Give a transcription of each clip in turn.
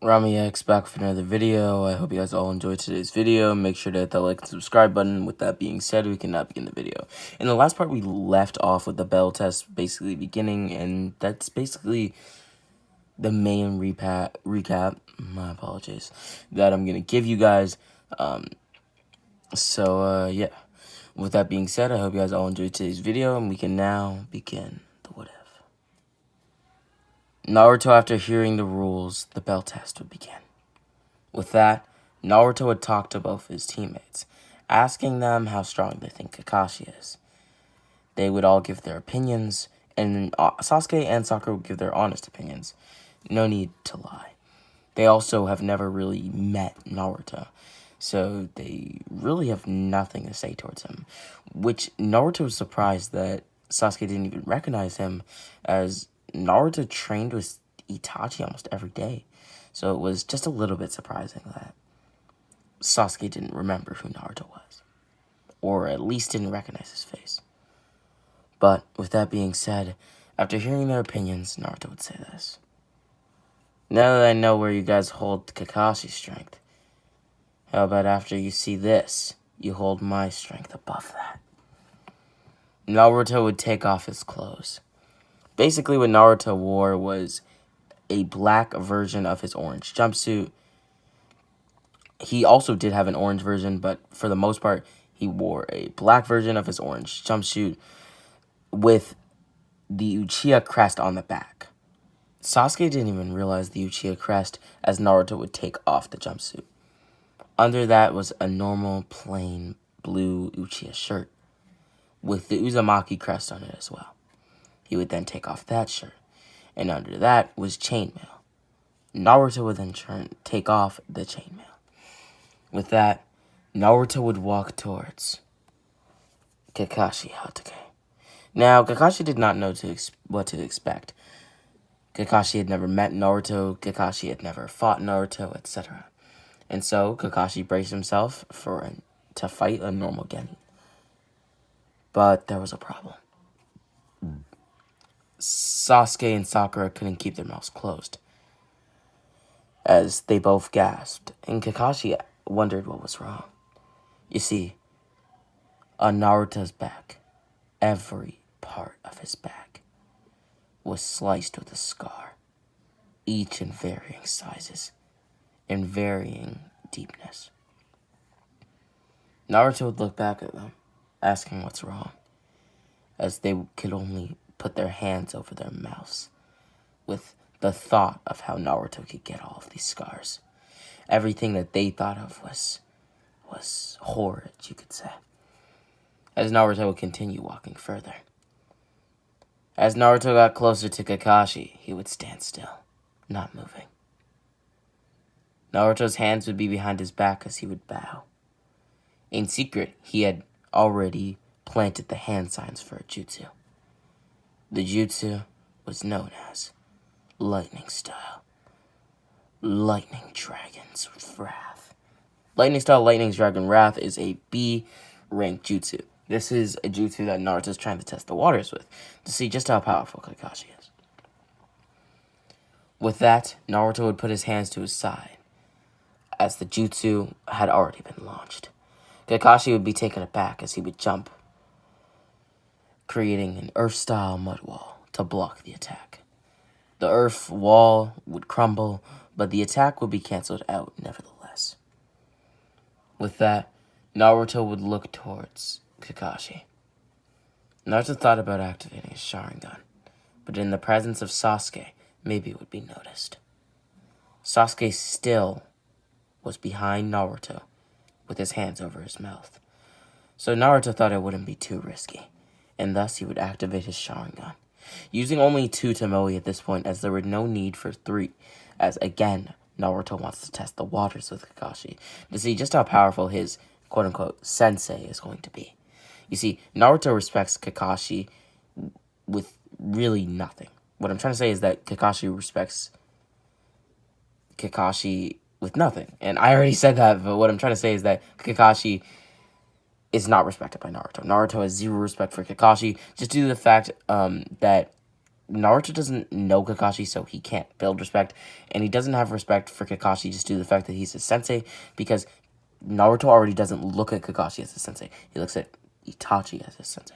Rami X back with another video. I hope you guys all enjoyed today's video. Make sure to hit that like and subscribe button. With that being said, we can now begin the video. In the last part, we left off with the bell test basically beginning, and that's basically the main recap. My apologies. That I'm going to give you guys. Yeah. With that being said, I hope you guys all enjoyed today's video, and we can now begin the what if. Naruto, after hearing the rules, the bell test would begin. With that, Naruto would talk to both his teammates, asking them how strong they think Kakashi is. They would all give their opinions, and Sasuke and Sakura would give their honest opinions. No need to lie. They also have never really met Naruto, so they really have nothing to say towards him, which Naruto was surprised that Sasuke didn't even recognize him, as Naruto trained with Itachi almost every day. So it was just a little bit surprising that Sasuke didn't remember who Naruto was, or at least didn't recognize his face. But with that being said, after hearing their opinions, Naruto would say this. Now that I know where you guys hold Kakashi's strength, how about after you see this, you hold my strength above that? Naruto would take off his clothes. Basically, what Naruto wore was a black version of his orange jumpsuit. He also did have an orange version, but for the most part, he wore a black version of his orange jumpsuit with the Uchiha crest on the back. Sasuke didn't even realize the Uchiha crest, as Naruto would take off the jumpsuit. Under that was a normal, plain, blue Uchiha shirt with the Uzumaki crest on it as well. He would then take off that shirt, and under that was chainmail. Naruto would then take off the chainmail. With that, Naruto would walk towards Kakashi Hatake. Now, Kakashi did not know what to expect. Kakashi had never met Naruto, Kakashi had never fought Naruto, etc. And so, Kakashi braced himself to fight a normal Genin. But there was a problem. Sasuke and Sakura couldn't keep their mouths closed, as they both gasped, and Kakashi wondered what was wrong. You see, on Naruto's back, every part of his back was sliced with a scar, each in varying sizes and varying deepness. Naruto would look back at them, asking what's wrong, as they could only put their hands over their mouths with the thought of how Naruto could get all of these scars. Everything that they thought of was horrid, you could say. As Naruto would continue walking further. As Naruto got closer to Kakashi, he would stand still, not moving. Naruto's hands would be behind his back as he would bow. In secret, he had already planted the hand signs for a jutsu. The jutsu was known as Lightning Style. Lightning Dragon's Wrath. Lightning Style Lightning's Dragon Wrath is a B rank jutsu. This is a jutsu that Naruto's trying to test the waters with, to see just how powerful Kakashi is. With that, Naruto would put his hands to his side, as the jutsu had already been launched. Kakashi would be taken aback as he would jump, creating an earth-style mud wall to block the attack. The earth wall would crumble, but the attack would be cancelled out nevertheless. With that, Naruto would look towards Kakashi. Naruto thought about activating his Sharingan, but in the presence of Sasuke, maybe it would be noticed. Sasuke still was behind Naruto, with his hands over his mouth. So Naruto thought it wouldn't be too risky, and thus he would activate his Sharingan, using only 2 Tomoe at this point, as there were no need for 3, as again, Naruto wants to test the waters with Kakashi, to see just how powerful his quote-unquote sensei is going to be. You see, Naruto respects Kakashi with really nothing. What I'm trying to say is that Kakashi respects Kakashi with nothing. And I already said that, but what I'm trying to say is that Kakashi is not respected by Naruto. Naruto has 0 respect for Kakashi, just due to the fact that Naruto doesn't know Kakashi, so he can't build respect, and he doesn't have respect for Kakashi just due to the fact that he's his sensei, because Naruto already doesn't look at Kakashi as his sensei. He looks at Itachi as his sensei.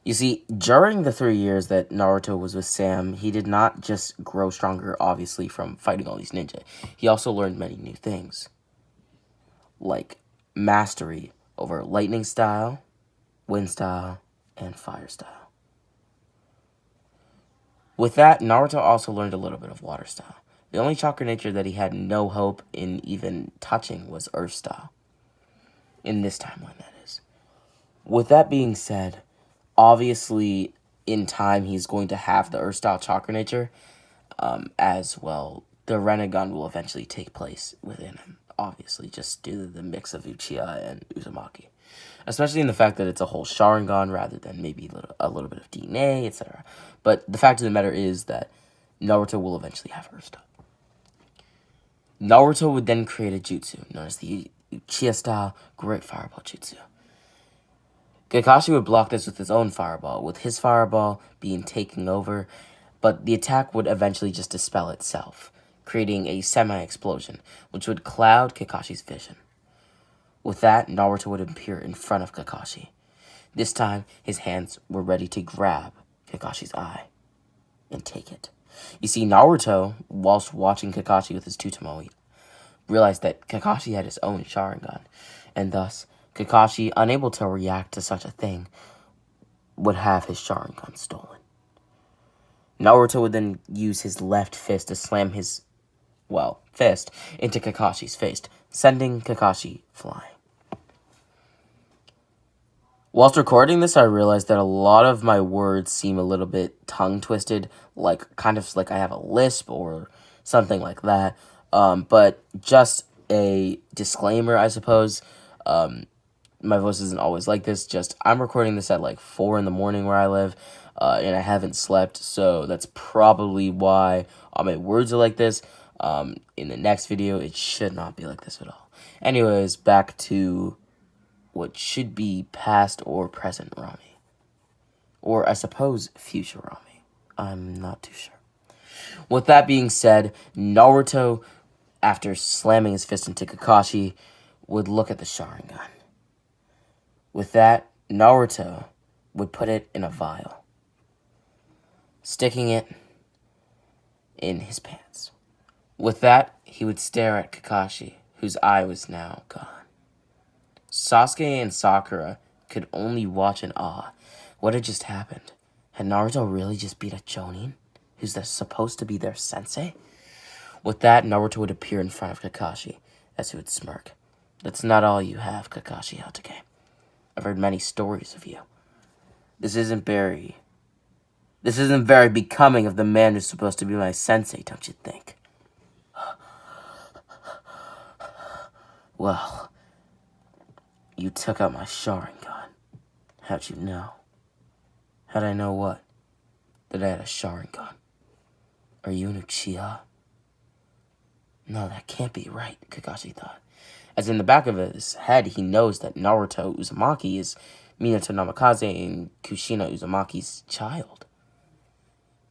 You see, during the 3 years that Naruto was with Sam, he did not just grow stronger, obviously, from fighting all these ninja. He also learned many new things, like mastery over lightning style, wind style, and fire style. With that, Naruto also learned a little bit of water style. The only chakra nature that he had no hope in even touching was earth style. In this timeline, that is. With that being said, obviously, in time, he's going to have the earth style chakra nature, as well. The Rinnegan will eventually take place within him, obviously, just due to the mix of Uchiha and Uzumaki. Especially in the fact that it's a whole Sharingan rather than maybe a little bit of DNA, etc. But the fact of the matter is that Naruto will eventually have Earth style. Naruto would then create a jutsu known as the Uchiha style Great Fireball Jutsu. Kakashi would block this with his own fireball, with his fireball being taken over, but the attack would eventually just dispel itself, creating a semi-explosion, which would cloud Kakashi's vision. With that, Naruto would appear in front of Kakashi. This time, his hands were ready to grab Kakashi's eye and take it. You see, Naruto, whilst watching Kakashi with his Tutomoe, realized that Kakashi had his own Sharingan, and thus, Kakashi, unable to react to such a thing, would have his Sharingan stolen. Naruto would then use his left fist to slam his, fist into Kakashi's face, sending Kakashi flying. Whilst recording this, I realized that a lot of my words seem a little bit tongue-twisted, kind of like I have a lisp or something like that. But just a disclaimer, I suppose. My voice isn't always like this. I'm recording this at 4 in the morning where I live, and I haven't slept, so that's probably why all my words are like this. In the next video, it should not be like this at all. Anyways, back to what should be past or present Rami. Or, I suppose, future Rami. I'm not too sure. With that being said, Naruto, after slamming his fist into Kakashi, would look at the Sharingan. With that, Naruto would put it in a vial, sticking it in his pants. With that, he would stare at Kakashi, whose eye was now gone. Sasuke and Sakura could only watch in awe. What had just happened? Had Naruto really just beat a Jonin, who's supposed to be their sensei? With that, Naruto would appear in front of Kakashi, as he would smirk. That's not all you have, Kakashi Hatake. I've heard many stories of you. This isn't very becoming of the man who's supposed to be my sensei, don't you think? Well, you took out my Sharingan. How'd you know? How'd I know what? That I had a Sharingan. Are you an Uchiha? No, that can't be right, Kakashi thought. As in the back of his head, he knows that Naruto Uzumaki is Minato Namikaze and Kushina Uzumaki's child.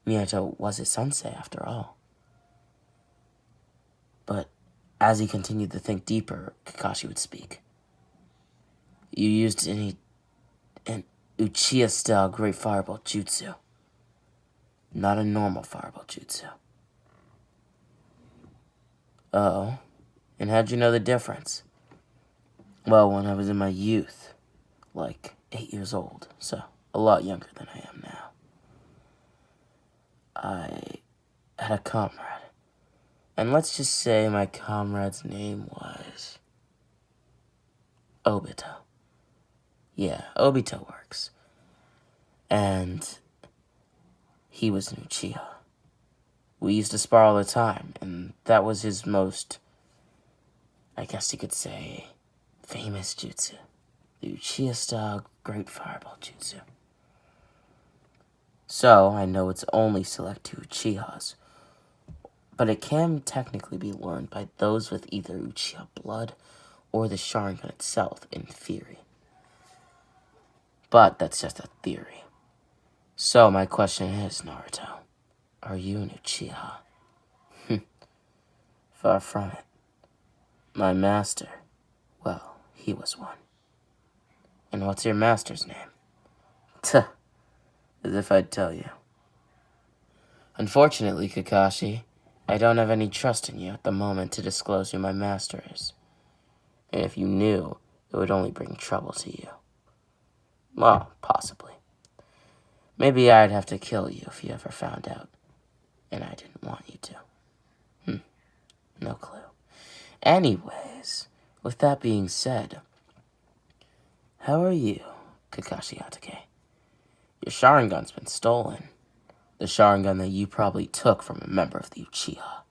Minato was his sensei, after all. But as he continued to think deeper, Kakashi would speak. You used an Uchiha-style Great Fireball Jutsu. Not a normal Fireball Jutsu. Oh, and how'd you know the difference? Well, when I was in my youth, 8 years old, so a lot younger than I am now. I had a comrade. And let's just say my comrade's name was Obito. Yeah, Obito works. And he was an Uchiha. We used to spar all the time, and that was his most, I guess you could say, famous jutsu. The Uchiha-style Great Fireball Jutsu. So, I know it's only select to Uchihas, but it can technically be learned by those with either Uchiha blood or the Sharingan itself, in theory. But that's just a theory. So my question is, Naruto, are you an Uchiha? Far from it. My master, well, he was one. And what's your master's name? Tuh, as if I'd tell you. Unfortunately, Kakashi, I don't have any trust in you at the moment to disclose who my master is. And if you knew, it would only bring trouble to you. Well, possibly. Maybe I'd have to kill you if you ever found out. And I didn't want you to. No clue. Anyways, with that being said, how are you, Kakashi Hatake? Your Sharingan's been stolen. The Sharingan that you probably took from a member of the Uchiha.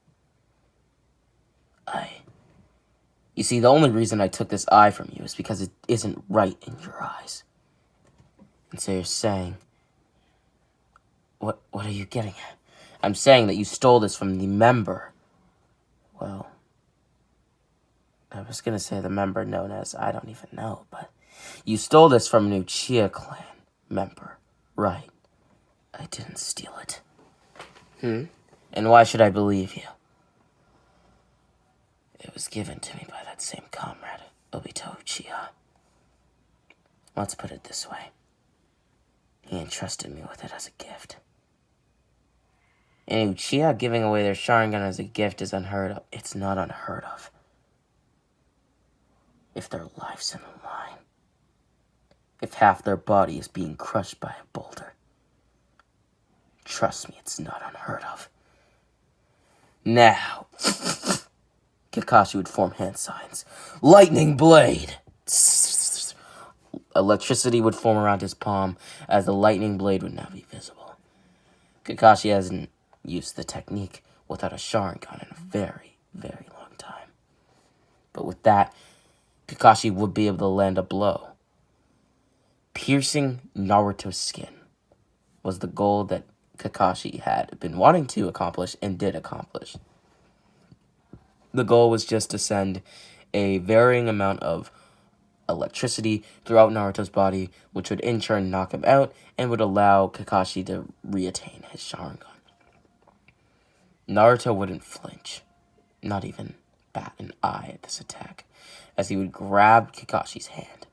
You see, the only reason I took this eye from you is because it isn't right in your eyes. And so you're saying... What are you getting at? I'm saying that you stole this from the member. Well, I was gonna say the member known as I don't even know, but... You stole this from an Uchiha clan member, right? I didn't steal it. And why should I believe you? It was given to me by that same comrade, Obito Uchiha. Let's put it this way. He entrusted me with it as a gift. And Uchiha giving away their Sharingan as a gift is unheard of. It's not unheard of. If their life's in the line. If half their body is being crushed by a boulder. Trust me, it's not unheard of. Now, Kakashi would form hand signs. Lightning blade! Electricity would form around his palm as the lightning blade would now be visible. Kakashi hasn't used the technique without a Sharingan in a very, very long time. But with that, Kakashi would be able to land a blow. Piercing Naruto's skin was the goal that Kakashi had been wanting to accomplish and did accomplish. The goal was just to send a varying amount of electricity throughout Naruto's body, which would in turn knock him out and would allow Kakashi to reattain his Sharingan. Naruto wouldn't flinch, not even bat an eye at this attack, as he would grab Kakashi's hand.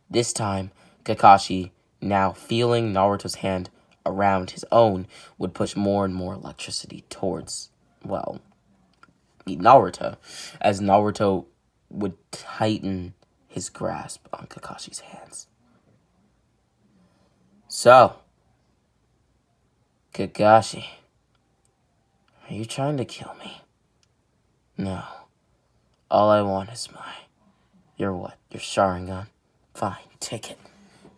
This time, Kakashi, now feeling Naruto's hand around his own, would push more and more electricity towards, well, Naruto, as Naruto would tighten his grasp on Kakashi's hands. So, Kakashi, are you trying to kill me? No. All I want is your what? Your Sharingan? Fine, take it.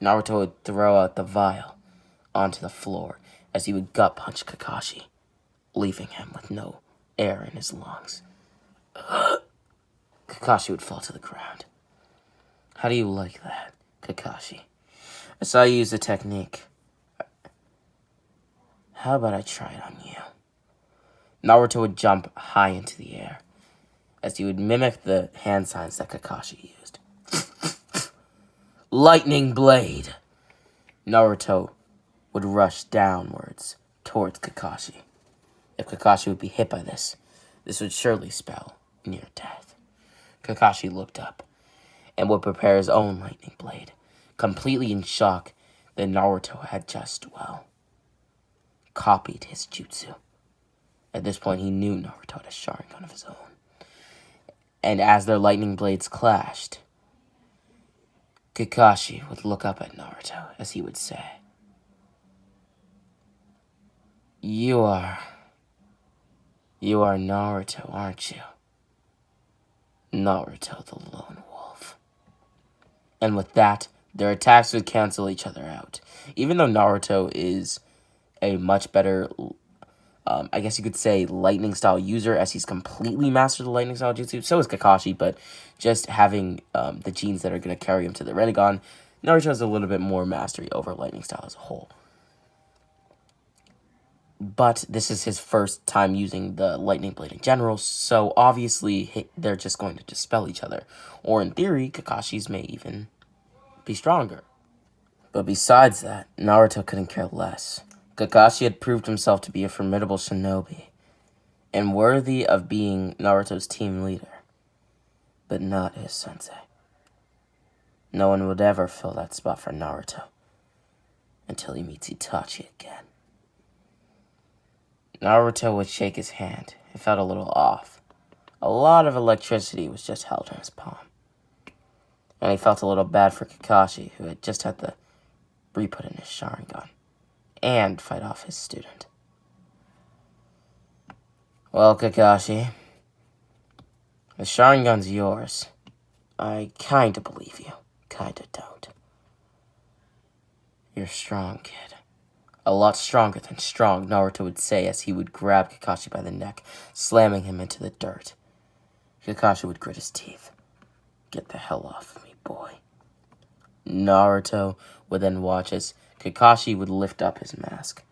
Naruto would throw out the vial onto the floor as he would gut punch Kakashi, leaving him with no air in his lungs. Kakashi would fall to the ground. How do you like that, Kakashi? I saw you use the technique. How about I try it on you? Naruto would jump high into the air as he would mimic the hand signs that Kakashi used. Lightning blade! Naruto would rush downwards towards Kakashi. If Kakashi would be hit by this would surely spell near death. Kakashi looked up and would prepare his own lightning blade, completely in shock that Naruto had just, copied his jutsu. At this point, he knew Naruto had a Sharingan of his own. And as their lightning blades clashed, Kakashi would look up at Naruto as he would say, You are Naruto, aren't you? Naruto the Lone Wolf. And with that, their attacks would cancel each other out. Even though Naruto is a much better, I guess you could say, lightning style user, as he's completely mastered the lightning style jutsu. So is Kakashi, but just having the genes that are going to carry him to the Rinnegan, Naruto has a little bit more mastery over lightning style as a whole. But this is his first time using the lightning blade in general, so obviously they're just going to dispel each other. Or in theory, Kakashi's may even be stronger. But besides that, Naruto couldn't care less. Kakashi had proved himself to be a formidable shinobi and worthy of being Naruto's team leader, but not his sensei. No one would ever fill that spot for Naruto until he meets Itachi again. Naruto would shake his hand. It felt a little off. A lot of electricity was just held in his palm. And he felt a little bad for Kakashi, who had just had to re-put in his Sharingan and fight off his student. Well, Kakashi, the Sharingan's yours. I kinda believe you, kinda don't. You're strong, kid. A lot stronger than strong, Naruto would say as he would grab Kakashi by the neck, slamming him into the dirt. Kakashi would grit his teeth. Get the hell off of me, boy. Naruto would then watch as Kakashi would lift up his mask,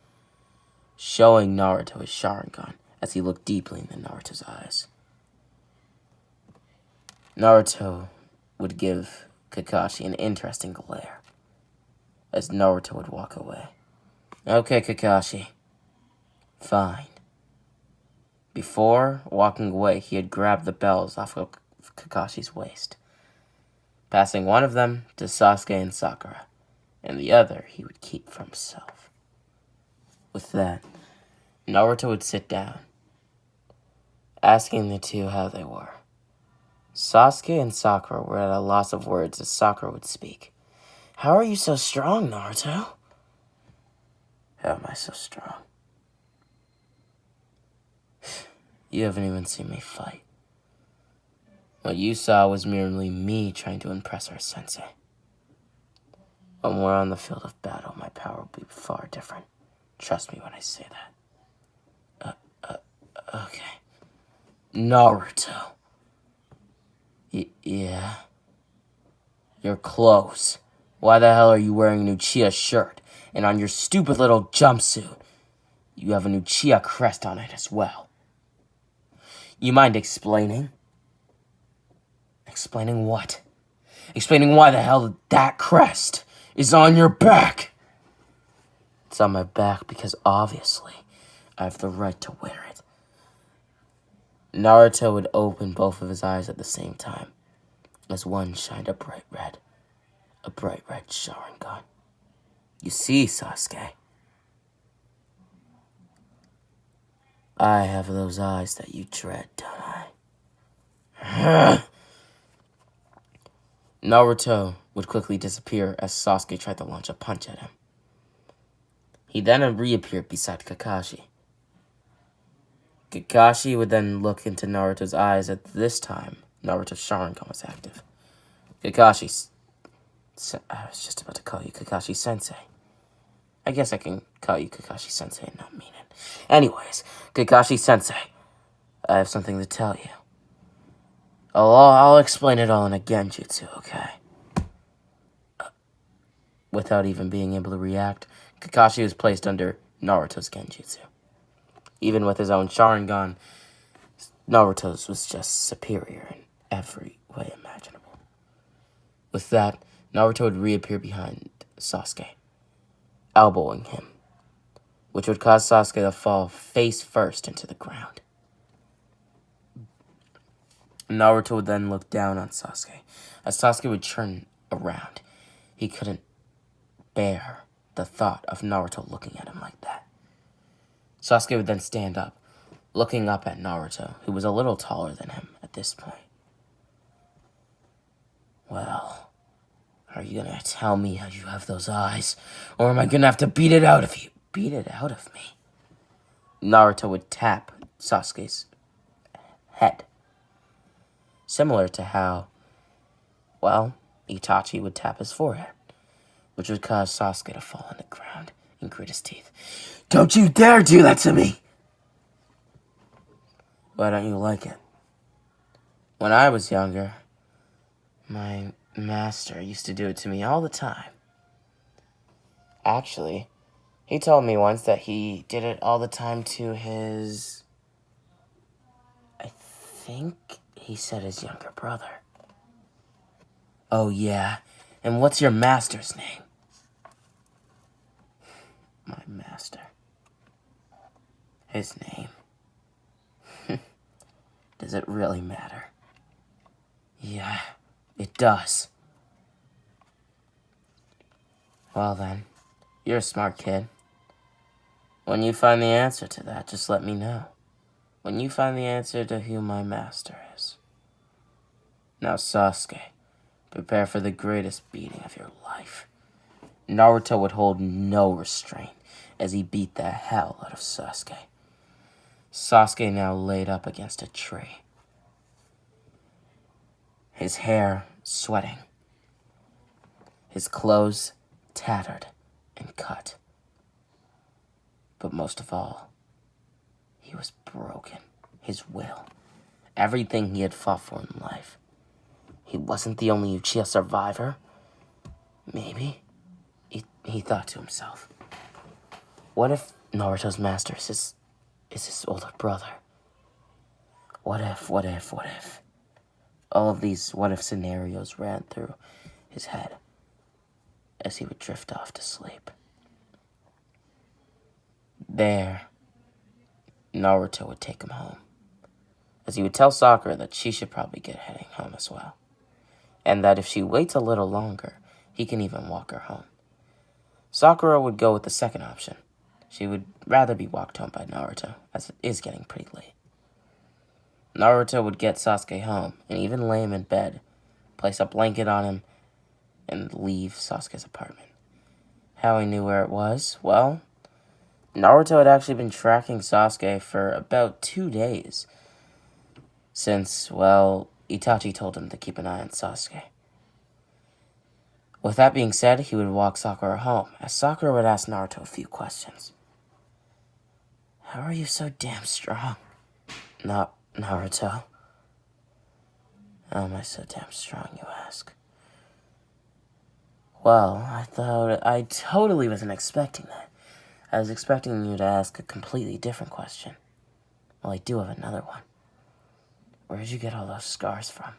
showing Naruto his Sharingan as he looked deeply into Naruto's eyes. Naruto would give Kakashi an interesting glare as Naruto would walk away. Okay, Kakashi. Fine. Before walking away, he had grabbed the bells off of Kakashi's waist, passing one of them to Sasuke and Sakura, and the other he would keep for himself. With that, Naruto would sit down, asking the two how they were. Sasuke and Sakura were at a loss of words as Sakura would speak. How are you so strong, Naruto? How am I so strong? You haven't even seen me fight. What you saw was merely me trying to impress our sensei. When we're on the field of battle, my power will be far different. Trust me when I say that. Okay. Naruto. Yeah. Your clothes. Why the hell are you wearing an Uchiha shirt? And on your stupid little jumpsuit, you have an Uchiha crest on it as well. You mind explaining? Explaining what? Explaining why the hell that crest is on your back. It's on my back because obviously I have the right to wear it. Naruto would open both of his eyes at the same time, as one shined a bright red Sharingan. You see, Sasuke, I have those eyes that you dread, don't I? Naruto would quickly disappear as Sasuke tried to launch a punch at him. He then reappeared beside Kakashi. Kakashi would then look into Naruto's eyes. At this time, Naruto's Sharingan was active. I was just about to call you Kakashi-sensei. I guess I can call you Kakashi-sensei and not mean it. Anyways, Kakashi-sensei, I have something to tell you. I'll explain it all in a genjutsu, okay? Without even being able to react, Kakashi was placed under Naruto's genjutsu. Even with his own Sharingan, Naruto's was just superior in every way imaginable. With that, Naruto would reappear behind Sasuke, elbowing him, which would cause Sasuke to fall face first into the ground. Naruto would then look down on Sasuke. As Sasuke would turn around, he couldn't bear the thought of Naruto looking at him like that. Sasuke would then stand up, looking up at Naruto, who was a little taller than him at this point. Well, are you gonna tell me how you have those eyes, or am I gonna have to beat it out of you? Beat it out of me? Naruto would tap Sasuke's head, similar to how, well, Itachi would tap his forehead, which would cause Sasuke to fall on the ground and grit his teeth. Don't you dare do that to me! Why don't you like it? When I was younger, my master used to do it to me all the time. Actually, he told me once that he did it all the time to his... I think he said his younger brother. Oh yeah, and what's your master's name? master. His name. Does it really matter? Yeah, it does. Well then, you're a smart kid. When you find the answer to that, just let me know. When you find the answer to who my master is. Now Sasuke, prepare for the greatest beating of your life. Naruto would hold no restraint as he beat the hell out of Sasuke. Sasuke now laid up against a tree, his hair sweating, his clothes tattered and cut. But most of all, he was broken. His will, everything he had fought for in life. He wasn't the only Uchiha survivor. Maybe, he thought to himself, what if Naruto's master is his older brother? What if? All of these what if scenarios ran through his head as he would drift off to sleep. There, Naruto would take him home, as he would tell Sakura that she should probably get heading home as well, and that if she waits a little longer, he can even walk her home. Sakura would go with the second option. She would rather be walked home by Naruto, as it is getting pretty late. Naruto would get Sasuke home, and even lay him in bed, place a blanket on him, and leave Sasuke's apartment. How he knew where it was? Well, Naruto had actually been tracking Sasuke for about 2 days, since, well, Itachi told him to keep an eye on Sasuke. With that being said, he would walk Sakura home, as Sakura would ask Naruto a few questions. How are you so damn strong? Naruto. How am I so damn strong, you ask? Well, I totally wasn't expecting that. I was expecting you to ask a completely different question. Well, I do have another one. Where did you get all those scars from?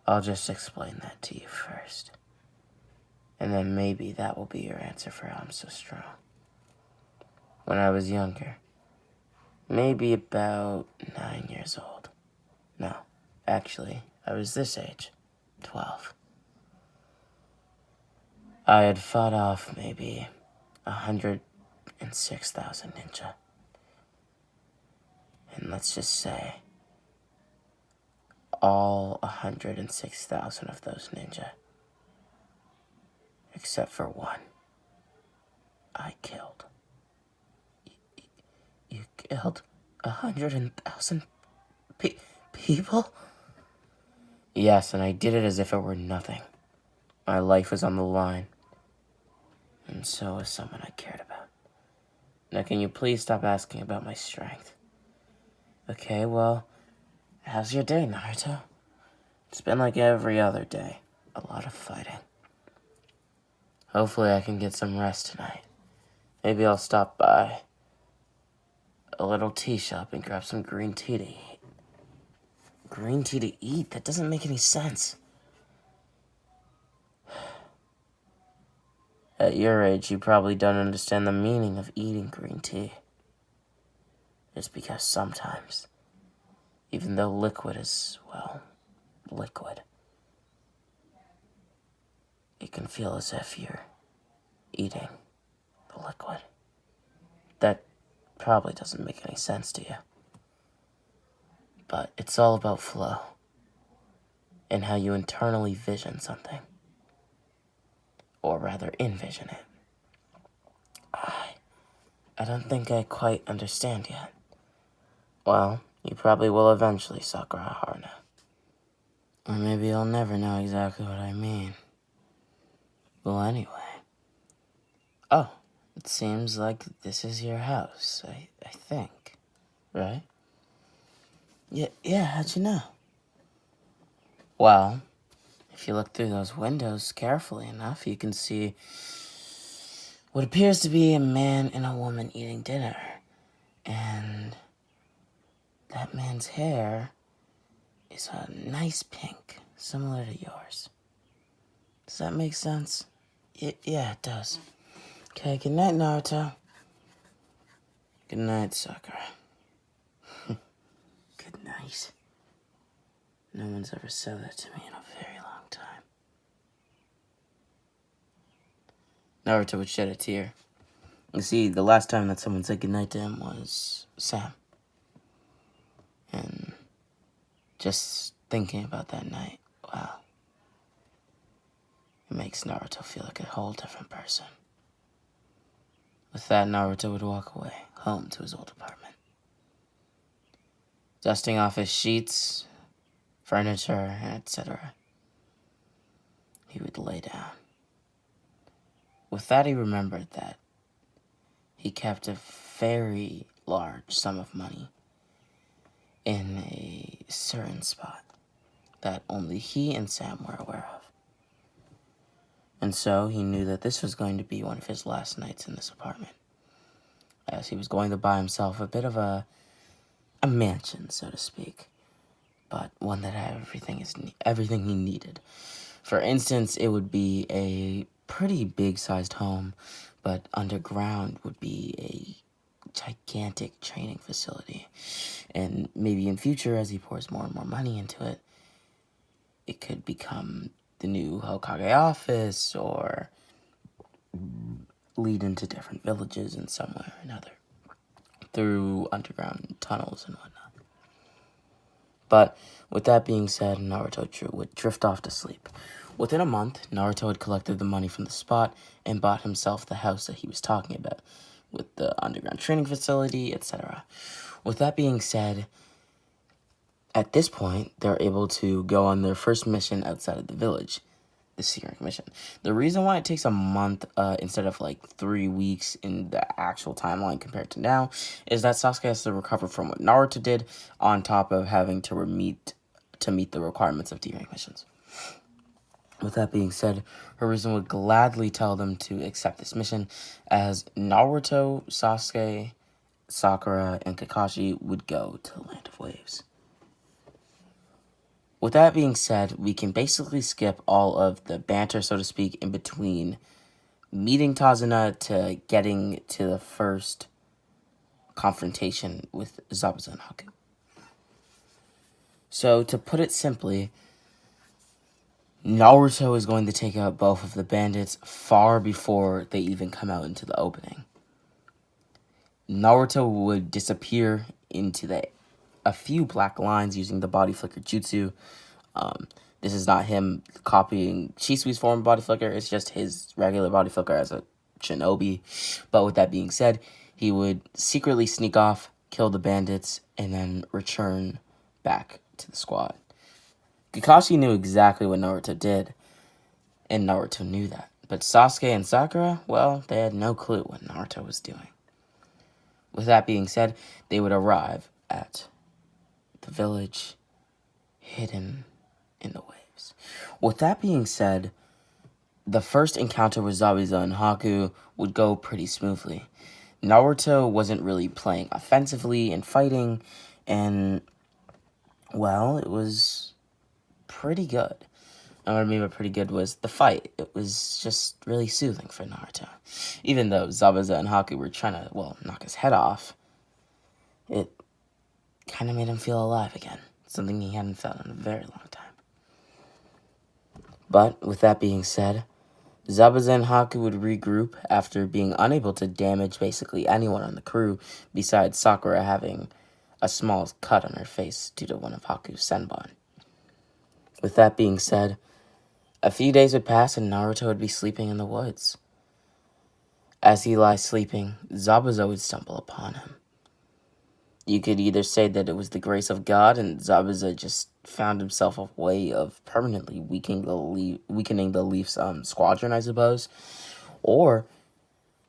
I'll just explain that to you first. And then maybe that will be your answer for how I'm so strong. When I was younger, maybe about 9 years old. No, actually, I was this age, 12. I had fought off maybe 106,000 ninja. And let's just say, all 106,000 of those ninja, except for one, I killed. You killed 100,000 people? Yes, and I did it as if it were nothing. My life was on the line. And so was someone I cared about. Now can you please stop asking about my strength? Okay, well, how's your day, Naruto? It's been like every other day. A lot of fighting. Hopefully I can get some rest tonight. Maybe I'll stop by a little tea shop and grab some green tea to eat. Green tea to eat? That doesn't make any sense. At your age, you probably don't understand the meaning of eating green tea. It's because sometimes, even though liquid is, well, liquid, it can feel as if you're eating the liquid. That probably doesn't make any sense to you. But it's all about flow and how you internally vision something. Or rather, envision it. I don't think I quite understand yet. Well, you probably will eventually, Sakura Haruna. Or maybe you'll never know exactly what I mean. Well, anyway. Oh, it seems like this is your house, I think. Right? Yeah, how'd you know? Well, if you look through those windows carefully enough, you can see what appears to be a man and a woman eating dinner. And that man's hair is a nice pink, similar to yours. Does that make sense? Yeah, it does. Okay, good night, Naruto. Good night, Sakura. Good night. No one's ever said that to me in a very long time. Naruto would shed a tear. You see, the last time that someone said goodnight to him was Sam. And just thinking about that night, wow. It makes Naruto feel like a whole different person. With that, Naruto would walk away, home to his old apartment. Dusting off his sheets, furniture, etc. He would lay down. With that, he remembered that he kept a very large sum of money in a certain spot that only he and Sam were aware of. And so he knew that this was going to be one of his last nights in this apartment, as he was going to buy himself a bit of a mansion, so to speak, but one that had everything he needed. For instance, it would be a pretty big-sized home, but underground would be a gigantic training facility. And maybe in future, as he pours more and more money into it, it could become the new Hokage office, or lead into different villages in some way or another, through underground tunnels and whatnot. But with that being said, Naruto would drift off to sleep. Within a month, Naruto had collected the money from the spot and bought himself the house that he was talking about, with the underground training facility, etc. With that being said, at this point, they're able to go on their first mission outside of the village, the secret mission. The reason why it takes a month instead of like 3 weeks in the actual timeline compared to now is that Sasuke has to recover from what Naruto did, on top of having to meet the requirements of D-rank missions. With that being said, Hiruzen would gladly tell them to accept this mission, as Naruto, Sasuke, Sakura, and Kakashi would go to the Land of Waves. With that being said, we can basically skip all of the banter, so to speak, in between meeting Tazuna to getting to the first confrontation with Zabuza and Haku. So, to put it simply, Naruto is going to take out both of the bandits far before they even come out into the opening. Naruto would disappear into a few black lines using the body flicker jutsu. This is not him copying Chisui's form of body flicker, it's just his regular body flicker as a shinobi. But with that being said, he would secretly sneak off, kill the bandits, and then return back to the squad. Kakashi knew exactly what Naruto did, and Naruto knew that. But Sasuke and Sakura, well, they had no clue what Naruto was doing. With that being said, they would arrive at the village hidden in the waves. With that being said, the first encounter with Zabuza and Haku would go pretty smoothly. Naruto wasn't really playing offensively and fighting, and, well, it was pretty good. And what I mean by pretty good was the fight. It was just really soothing for Naruto. Even though Zabuza and Haku were trying to, knock his head off, it kind of made him feel alive again. Something he hadn't felt in a very long time. But, with that being said, Zabuza and Haku would regroup after being unable to damage basically anyone on the crew, besides Sakura having a small cut on her face due to one of Haku's senbon. With that being said, a few days would pass and Naruto would be sleeping in the woods. As he lies sleeping, Zabuza would stumble upon him. You could either say that it was the grace of God and Zabuza just found himself a way of permanently weakening the Leaf's squadron, I suppose. Or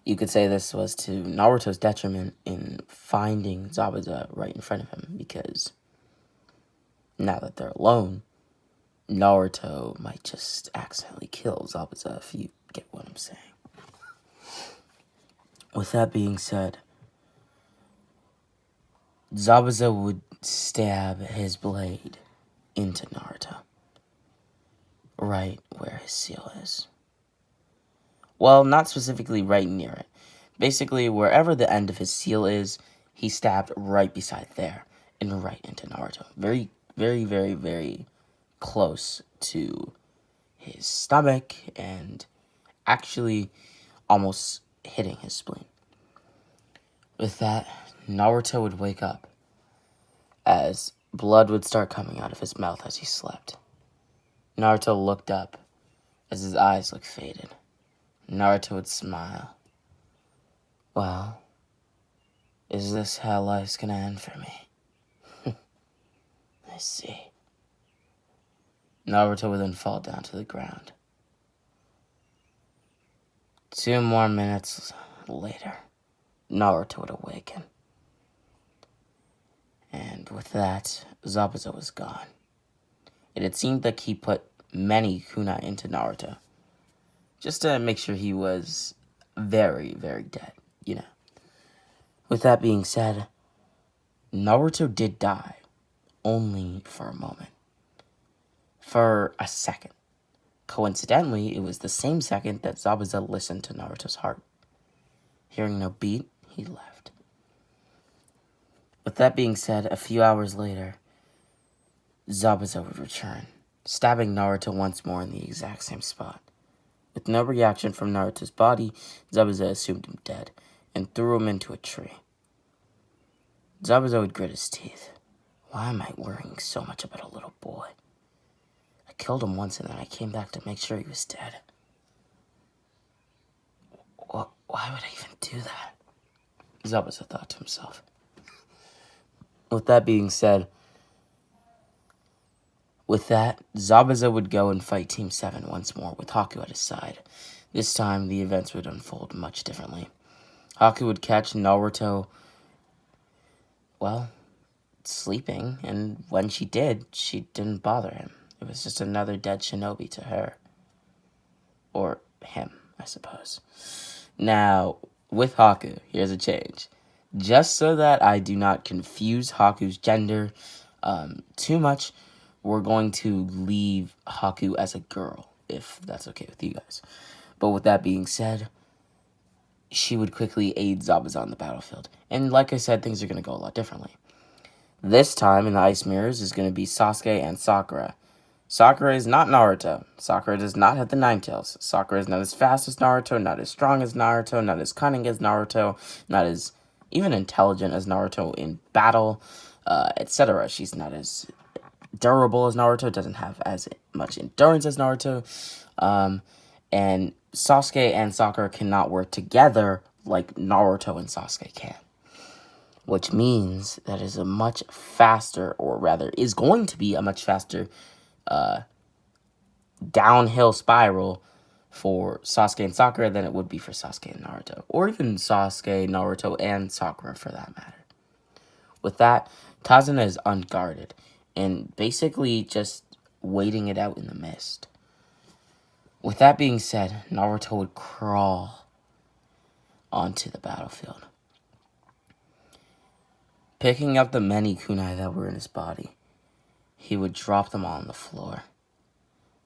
you could say this was to Naruto's detriment in finding Zabuza right in front of him, because now that they're alone, Naruto might just accidentally kill Zabuza, if you get what I'm saying. With that being said, Zabuza would stab his blade into Naruto, right where his seal is. Well, not specifically right near it. Basically, wherever the end of his seal is, he stabbed right beside there and right into Naruto. Very, very, very, very close to his stomach and actually almost hitting his spleen. With that, Naruto would wake up as blood would start coming out of his mouth as he slept. Naruto looked up as his eyes looked faded. Naruto would smile. Well, is this how life's gonna end for me? I see. Naruto would then fall down to the ground. 2 more minutes later, Naruto would awaken. And with that, Zabuza was gone. It had seemed like he put many kunai into Naruto, just to make sure he was very, very dead, you know. With that being said, Naruto did die, only for a moment. For a second. Coincidentally, it was the same second that Zabuza listened to Naruto's heart. Hearing no beat, he left. With that being said, a few hours later, Zabuza would return, stabbing Naruto once more in the exact same spot. With no reaction from Naruto's body, Zabuza assumed him dead and threw him into a tree. Zabuza would grit his teeth. Why am I worrying so much about a little boy? I killed him once and then I came back to make sure he was dead. Why would I even do that? Zabuza thought to himself. With that being said, Zabuza would go and fight Team 7 once more with Haku at his side. This time, the events would unfold much differently. Haku would catch Naruto, well, sleeping, and when she did, she didn't bother him. It was just another dead shinobi to her. Or him, I suppose. Now, with Haku, here's a change. Just so that I do not confuse Haku's gender too much, we're going to leave Haku as a girl, if that's okay with you guys. But with that being said, she would quickly aid Zabuza on the battlefield. And like I said, things are going to go a lot differently. This time in the Ice Mirrors is going to be Sasuke and Sakura. Sakura is not Naruto. Sakura does not have the 9 tails. Sakura is not as fast as Naruto, not as strong as Naruto, not as cunning as Naruto, not as even intelligent as Naruto in battle, etc. She's not as durable as Naruto, doesn't have as much endurance as Naruto, and Sasuke and Sakura cannot work together like Naruto and Sasuke can. Which means that is a much faster, or rather, is going to be a much faster downhill spiral for Sasuke and Sakura than it would be for Sasuke and Naruto. Or even Sasuke, Naruto, and Sakura for that matter. With that, Kazuna is unguarded and basically just waiting it out in the mist. With that being said, Naruto would crawl onto the battlefield. Picking up the many kunai that were in his body, he would drop them all on the floor.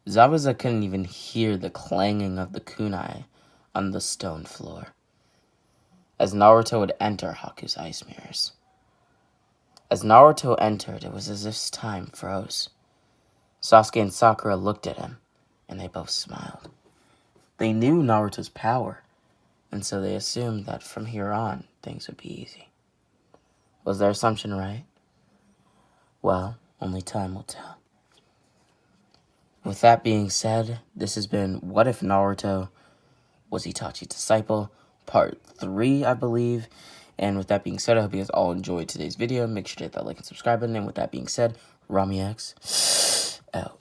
Zabuza couldn't even hear the clanging of the kunai on the stone floor, as Naruto would enter Haku's Ice Mirrors. As Naruto entered, it was as if time froze. Sasuke and Sakura looked at him, and they both smiled. They knew Naruto's power, and so they assumed that from here on, things would be easy. Was their assumption right? Well, only time will tell. With that being said, this has been What If Naruto Was Itachi's Disciple, Part 3, I believe. And with that being said, I hope you guys all enjoyed today's video. Make sure to hit that like and subscribe button. And with that being said, Rami X out.